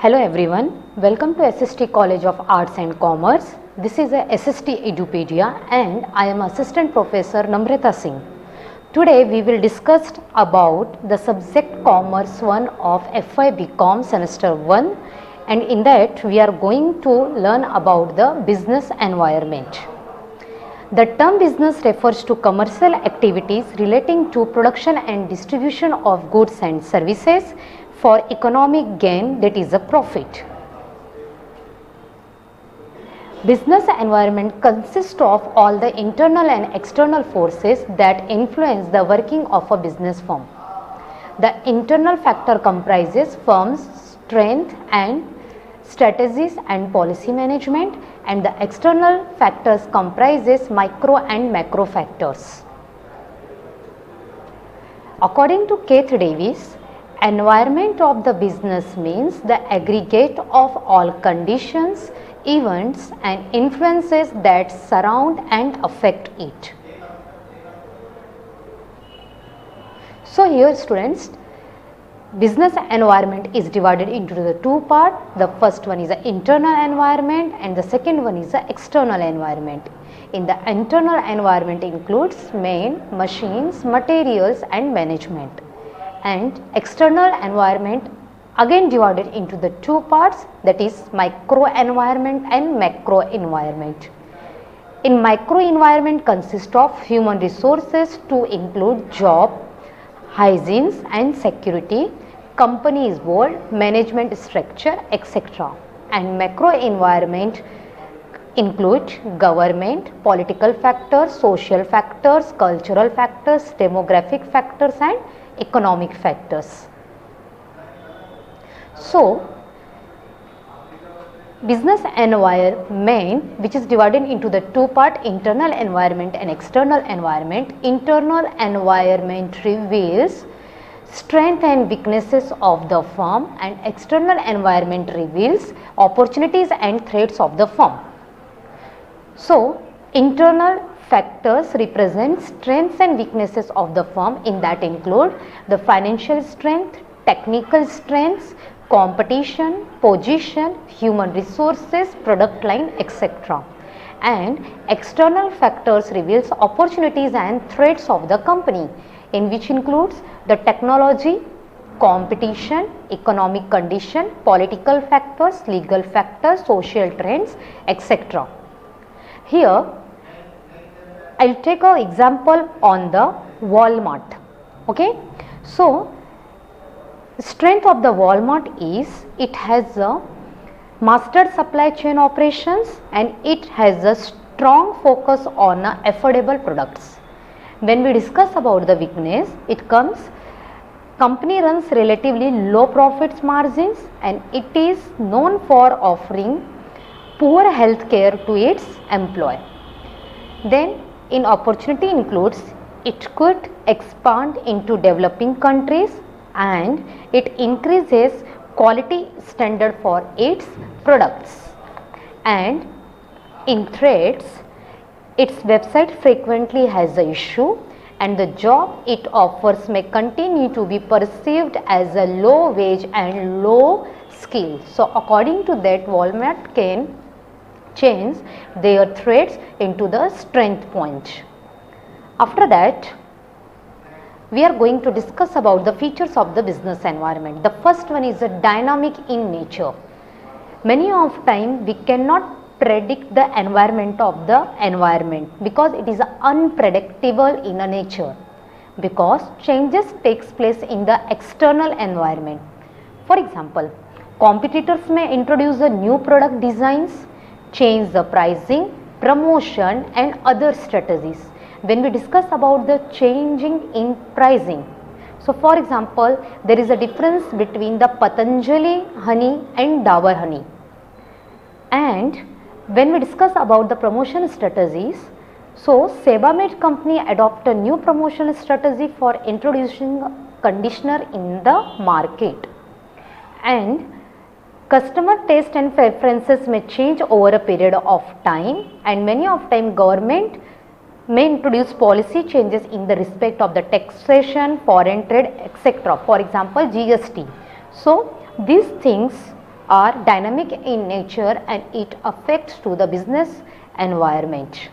Hello everyone, welcome to SST College of Arts and Commerce. This is a SST Edupedia and I am Assistant Professor Namrata Singh. Today we will discuss about the subject Commerce 1 of FY BCom Semester 1, and in that we are going to learn about the business environment. The term business refers to commercial activities relating to production and distribution of goods and services for economic gain, that is a profit. Business environment consists of all the internal and external forces that influence the working of a business firm. The internal factor comprises firm's strength and strategies and policy management, and the external factors comprises micro and macro factors. According to Keith Davis, environment of the business means the aggregate of all conditions, events and influences that surround and affect it. So here students, business environment is divided into the two parts. The first one is the internal environment and the second one is the external environment. In the internal environment includes men, machines, materials and management. And external environment again divided into the two parts, that is micro environment and macro environment. In micro environment consists of human resources to include job, hygiene and security, company's board, management structure, etc. And macro environment include government, political factors, social factors, cultural factors, demographic factors and economic factors. So, business environment, which is divided into the two parts, internal environment and external environment. Internal environment reveals strength and weaknesses of the firm, and external environment reveals opportunities and threats of the firm. So, internal factors represent strengths and weaknesses of the firm, in that include the financial strength, technical strengths, competition, position, human resources, product line, etc. And external factors reveals opportunities and threats of the company, in which includes the technology, competition, economic condition, political factors, legal factors, social trends, etc. Here I'll take an example on the Walmart. Okay, so strength of the Walmart is it has a mastered supply chain operations and it has a strong focus on affordable products. When we discuss about the weakness, it comes company runs relatively low profits margins and it is known for offering poor health care to its employee. Then in opportunity includes it could expand into developing countries and it increases quality standard for its products. And in threats, its website frequently has an issue and the job it offers may continue to be perceived as a low wage and low skill. So according to that, Walmart can change their threats into the strength point. After that, we are going to discuss about the features of the business environment. The first one is a dynamic in nature. Many of time we cannot predict the environment of the environment because it is unpredictable in a nature, because changes takes place in the external environment. For example, competitors may introduce a new product designs, change the pricing, promotion and other strategies. When we discuss about the changing in pricing, so for example, there is a difference between the Patanjali honey and Dabur honey. And when we discuss about the promotion strategies, so Sebamed company adopt a new promotion strategy for introducing conditioner in the market. And customer taste and preferences may change over a period of time, and many of time government may introduce policy changes in the respect of the taxation, foreign trade, etc. For example, GST. So these things are dynamic in nature and it affects to the business environment.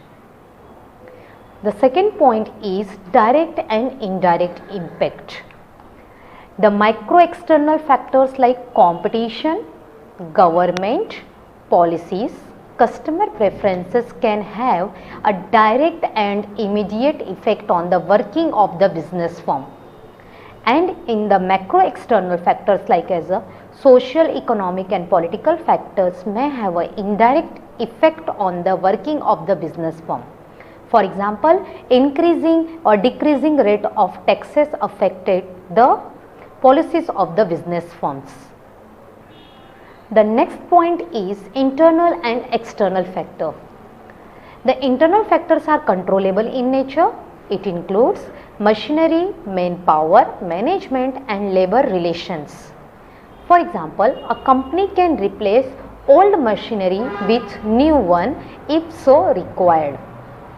The second point is direct and indirect impact. The micro external factors like competition, government, policies, customer preferences can have a direct and immediate effect on the working of the business firm. And in the macro external factors like as a social, economic and political factors may have an indirect effect on the working of the business firm. For example, increasing or decreasing rate of taxes affected the policies of the business firms. The next point is internal and external factor. The internal factors are controllable in nature. It includes machinery, manpower, management and labor relations. For example, a company can replace old machinery with new one if so required.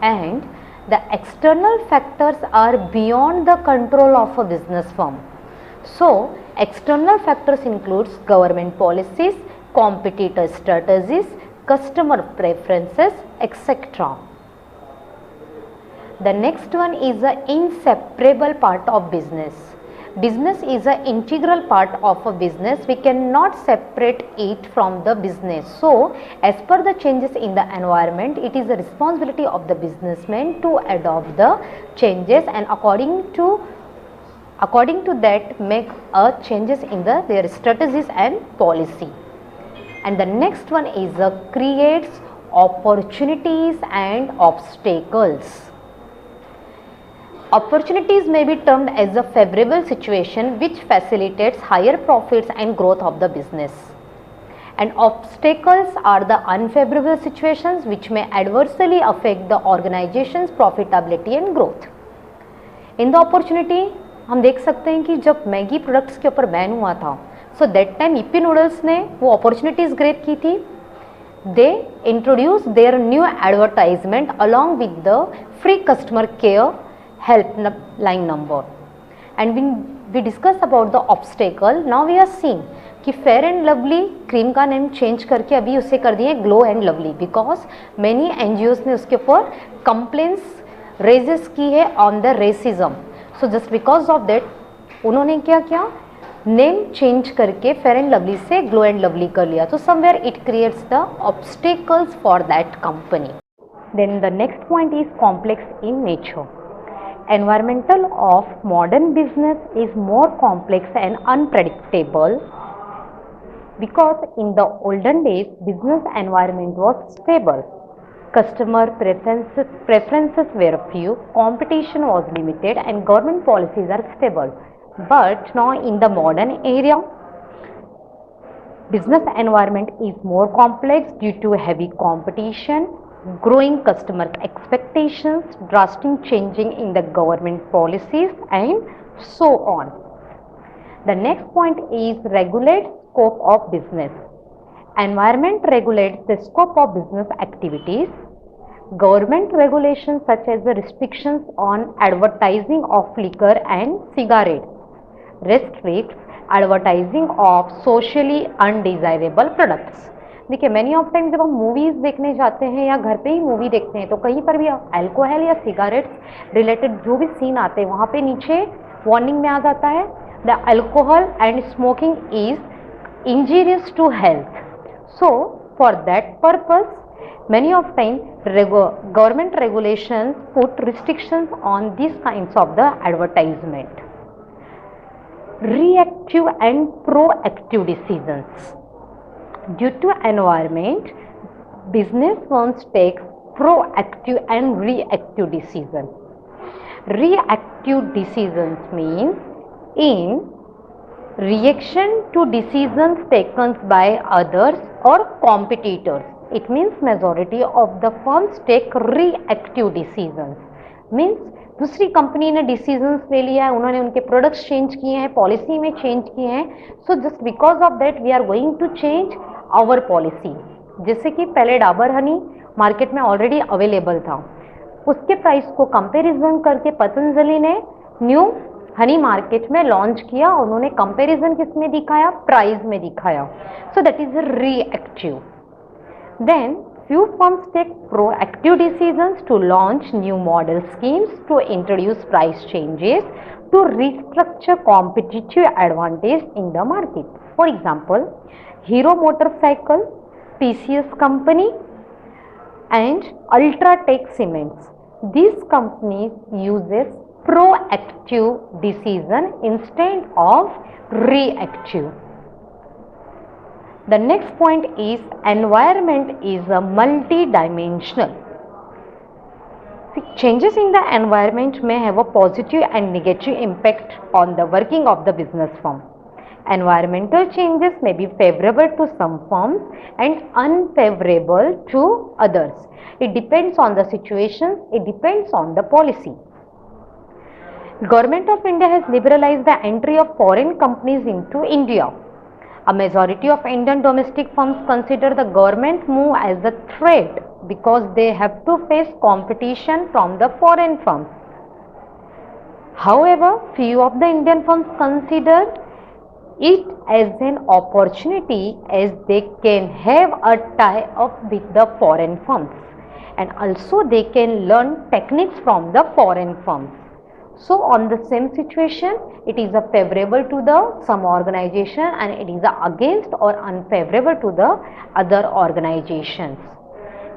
And the external factors are beyond the control of a business firm. So, external factors includes government policies, competitor strategies, customer preferences, etc. The next one is an inseparable part of business. Business is an integral part of a business. We cannot separate it from the business. So, as per the changes in the environment, it is the responsibility of the businessman to adopt the changes and according to that make changes in their strategies and policy. And the next one is creates opportunities and obstacles. Opportunities may be termed as a favorable situation which facilitates higher profits and growth of the business. And obstacles are the unfavorable situations which may adversely affect the organization's profitability and growth. In the opportunity, हम देख सकते हैं कि जब Maggi products के ऊपर ban हुआ था, so that time Yippee noodles ने वो अपॉर्चुनिटीज ग्रैब की थी. They introduce their new advertisement along with the free customer care helpline number. And we discuss about the obstacle. Now we are seeing कि fair and lovely cream का name change करके अभी उसे कर दिए glow and lovely, because many NGOs ने उसके ऊपर कंप्लेंट्स रेजेस की है on the racism. So just because of that उन्होंने क्या किया, नेम चेंज करके फेयर एंड लवली से ग्लो एंड लवली कर लिया. तो somewhere it creates the obstacles for that company. Then the next point is complex in nature. Environmental of modern business is more complex and unpredictable because in the olden days business environment was stable. Customer preferences were few, competition was limited and government policies are stable. But now in the modern era, business environment is more complex due to heavy competition, growing customer expectations, drastic changing in the government policies and so on. The next point is regulate scope of business. Environment regulates the scope of business activities. Government regulations such as the restrictions on advertising of liquor and cigarettes restricts advertising of socially undesirable products. देखिए many of time जब हम movies देखने जाते हैं या घर पे ही movie देखते हैं तो कहीं पर भी अल्कोहल या सिगारेट्स रिलेटेड जो भी सीन आते हैं वहाँ पे नीचे वार्निंग में आ जाता है the alcohol and smoking is injurious to health. So for that purpose many of time government regulations put restrictions on these kinds of the advertisement. Reactive and proactive decisions. Due to environment, business firms take proactive and reactive decisions. Reactive decisions means in reaction to decisions taken by others or competitors. It means majority of the firms take reactive decisions. Means दूसरी company ने decisions ले लिया है, उन्होंने उनके products change किए हैं, policy में चेंज किए हैं. So just because of that we are going to change our policy. जैसे कि पहले डाबर हनी मार्केट में ऑलरेडी अवेलेबल था, उसके प्राइस को कंपैरिजन करके पतंजलि ने न्यू हनी मार्केट में लॉन्च किया, उन्होंने कंपैरिजन किस में दिखाया, प्राइस में दिखाया. So that is reactive. Then few firms take proactive decisions to launch new model schemes, to introduce price changes, to restructure competitive advantage in the market. For example, Hero Motorcycle, TCS company and Ultratech Cements. These companies uses proactive decision instead of reactive. The next point is environment is a multi-dimensional. Changes in the environment may have a positive and negative impact on the working of the business firm. Environmental changes may be favorable to some firms and unfavorable to others. It depends on the situation, it depends on the policy. Government of India has liberalized the entry of foreign companies into India. A majority of Indian domestic firms consider the government move as a threat because they have to face competition from the foreign firms. However, few of the Indian firms consider it as an opportunity as they can have a tie-up with the foreign firms and also they can learn techniques from the foreign firms. So on the same situation, it is a favorable to the some organization and it is against or unfavorable to the other organizations.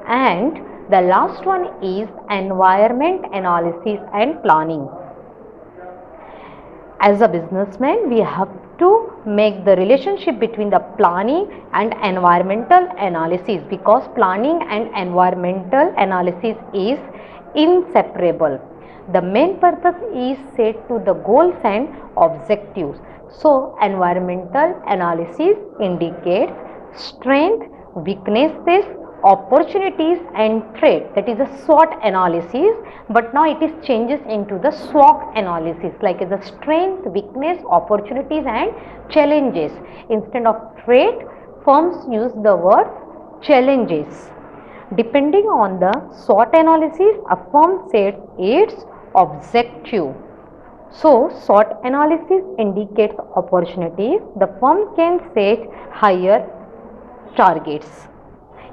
And the last one is environment analysis and planning. As a businessman, we have to make the relationship between the planning and environmental analysis because planning and environmental analysis is inseparable. The main purpose is set to the goals and objectives. So, environmental analysis indicates strength, weaknesses, opportunities and threat. That is a SWOT analysis, but now it is changes into the SWOT analysis, like the strength, weakness, opportunities and challenges. Instead of threat, firms use the word challenges. Depending on the SWOT analysis, a firm sets its objective. So, SWOT analysis indicates opportunities. The firm can set higher targets.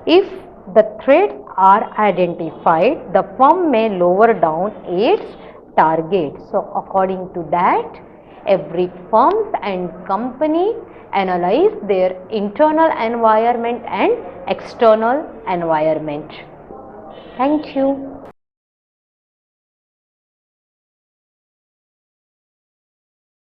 If the threats are identified, the firm may lower down its target. So, according to that, every firm and company analyze their internal environment and external environment. Thank you.